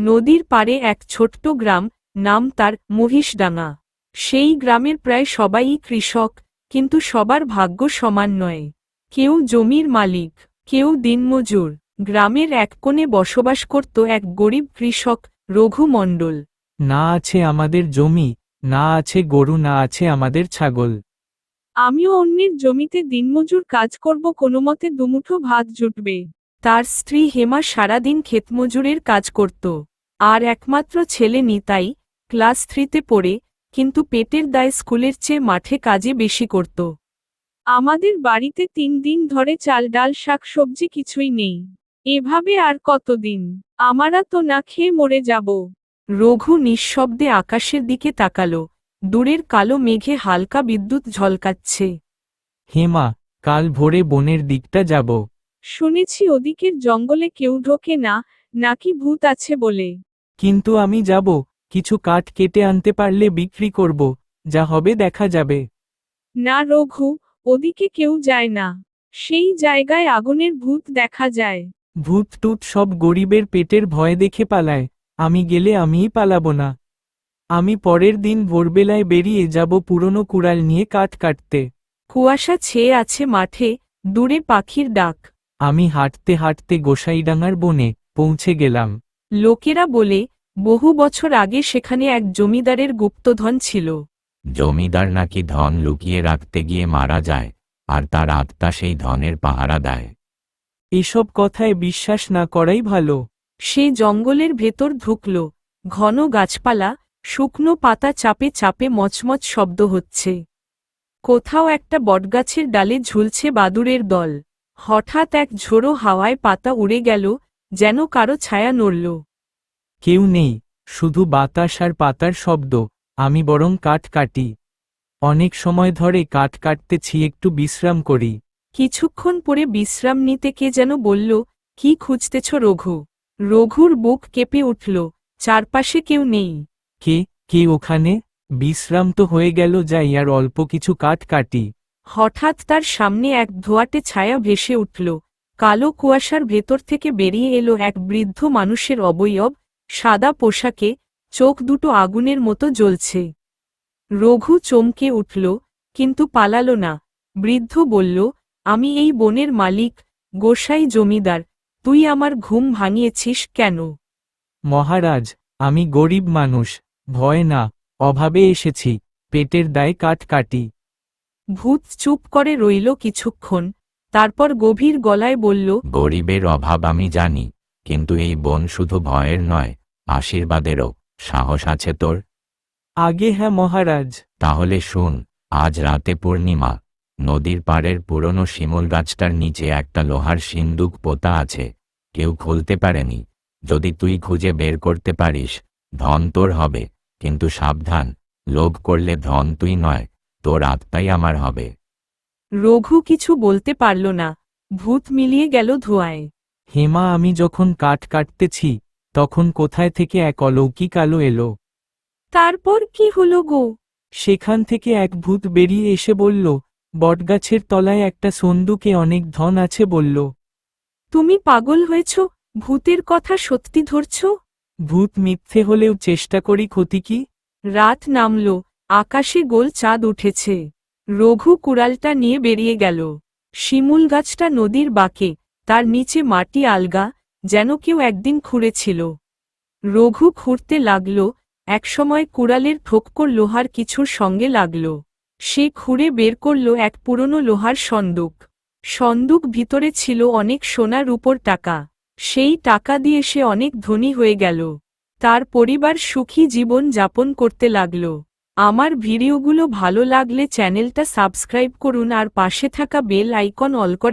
নদীর পাড়ে এক ছোট্ট গ্রাম, নাম তার মহিষডাঙ্গা। সেই গ্রামের প্রায় সবাই কৃষক, কিন্তু সবার ভাগ্য সমান নয়। কেউ জমির মালিক, কেউ দিনমজুর। গ্রামের এক কোণে বসবাস করত এক গরিব কৃষক, রঘু মণ্ডল। না আছে আমাদের জমি, না আছে গরু, না আছে আমাদের ছাগল। আমিও অন্যের জমিতে দিনমজুর কাজ করব, কোনোমতে দুমুঠো ভাত জুটবে। তার স্ত্রী হেমা সারাদিন ক্ষেতমজুরের কাজ করত। আর একমাত্র ছেলে নিতাই, ক্লাস 3-তে পড়ে, কিন্তু পেটের দায়ে স্কুলের চেয়ে মাঠে কাজে বেশি করত। আমাদের বাড়িতে 3 দিন ধরে চাল ডাল শাক সবজি কিছুই নেই। এভাবে আর কতদিন? আমরা তো না খেয়ে মরে যাব। রঘু নিঃশব্দে আকাশের দিকে তাকালো। দূরের কালো মেঘে হালকা বিদ্যুৎ ঝলকাচ্ছে। হেমা, কাল ভোরে বনের দিকটা যাব। শুনেছি ওদিকের জঙ্গলে কেউ ঢোকে না, নাকি ভূত আছে বলে। কিন্তু আমি যাব, কিছু কাঠ কেটে আনতে পারলে বিক্রি করব, যা হবে দেখা যাবে। না রঘু, ওদিকে কেউ যায় না। সেই জায়গায় আগুনের ভূত দেখা যায়। ভূত টুত সব গরিবের পেটের ভয় দেখে পালায়, আমি গেলে আমিই পালাবো না। আমি পরের দিন ভোরবেলায় বেরিয়ে যাব পুরনো কুড়াল নিয়ে কাঠ কাটতে। কুয়াশা ছেয়ে আছে মাঠে, দূরে পাখির ডাক। আমি হাঁটতে হাঁটতে গোসাইডাঙ্গার বনে পৌঁছে গেলাম। লোকেরা বলে, বহু বছর আগে সেখানে এক জমিদারের গুপ্তধন ছিল। জমিদার নাকি ধন লুকিয়ে রাখতে গিয়ে মারা যায়, আর তার আত্মা সেই ধনের পাহারা দেয়। এসব কথায় বিশ্বাস না করাই ভালো। সে জঙ্গলের ভেতর ঢুকল। ঘন গাছপালা, শুকনো পাতা চাপে চাপে মচমচ শব্দ হচ্ছে। কোথাও একটা বটগাছের ডালে ঝুলছে বাদুড়ের দল। হঠাৎ এক ঝোড়ো হাওয়ায় পাতা উড়ে গেল, যেন কারো ছায়া নড়ল। কেউ নেই, শুধু বাতাস আর পাতার শব্দ। আমি বরং কাঠ কাটি। অনেক সময় ধরে কাঠ কাটতেছি, একটু বিশ্রাম করি। কিছুক্ষণ পরে বিশ্রাম নিতে কে যেন বলল, কি খুঁজতেছ রঘু? রঘুর বুক কেঁপে উঠল, চারপাশে কেউ নেই। কে কে ওখানে? বিশ্রাম তো হয়ে গেল, যাই আর অল্প কিছু কাঠ কাটি। হঠাৎ তার সামনে এক ধোঁয়াটে ছায়া ভেসে উঠল। কালো কুয়াশার ভেতর থেকে বেরিয়ে এলো এক বৃদ্ধ মানুষের অবয়ব, সাদা পোশাকে, চোখ দুটো আগুনের মতো জ্বলছে। রঘু চমকে উঠল, কিন্তু পালালো না। বৃদ্ধ বলল, আমি এই বনের মালিক, গোসাই জমিদার। তুই আমার ঘুম ভাঙিয়েছিস কেন? মহারাজ, আমি গরিব মানুষ, ভয় না, অভাবে এসেছি, পেটের দায়ে কাঠ কাটি। ভূত চুপ করে রইল কিছুক্ষণ, তারপর গভীর গলায় বলল, গরিবের অভাব আমি জানি, কিন্তু এই বন শুধু ভয়ের নয়, আশীর্বাদেরও। সাহস আছে তোর? আগে হ্যাঁ মহারাজ। তাহলে শুন, আজ রাতে পূর্ণিমা। নদীর পাড়ের পুরনো শিমুল গাছটার নিচে একটা লোহার সিন্দুক পোতা আছে, কেউ খুলতে পারেনি। যদি তুই খুঁজে বের করতে পারিস, ধন তোর হবে। কিন্তু সাবধান, লোভ করলে ধন তুই নয়, তোর আত্মাই আমার হবে। রঘু কিছু বলতে পারল না। ভূত মিলিয়ে গেল ধোঁয়ায়। হেমা, আমি যখন কাঠ কাটতেছি, তখন কোথায় থেকে এক অলৌকিক আলো এলো। তারপর কি হলো গো? সেখান থেকে এক ভূত বেরিয়ে এসে বলল, বটগাছের তলায় একটা সন্দুকে অনেক ধন আছে বলল। তুমি পাগল হয়েছ? ভূতের কথা সত্যি ধরছ? ভূত মিথ্যে হলেও চেষ্টা করি, ক্ষতি কি? রাত নামল, আকাশে গোল চাঁদ উঠেছে। রঘু কুড়ালটা নিয়ে বেরিয়ে গেল। শিমুল গাছটা নদীর বাঁকে, তার নিচে মাটি আলগা, যেন কেউ একদিন খুঁড়েছিল। রঘু খুঁড়তে লাগল, একসময় কুড়ালের ঠোক্কর লোহার কিছুর সঙ্গে লাগল। সে খুঁড়ে বের করল এক পুরনো লোহার সন্দুক। সন্দুক ভিতরে ছিল অনেক সোনা রূপোর টাকা। সেই টাকা দিয়ে সে অনেক ধনী হয়ে গেল। তার পরিবার সুখী জীবন যাপন করতে লাগল। আমার ভিডিওগুলো ভালো লাগলে চ্যানেলটা সাবস্ক্রাইব করুন আর পাশে থাকা বেল আইকন অল করে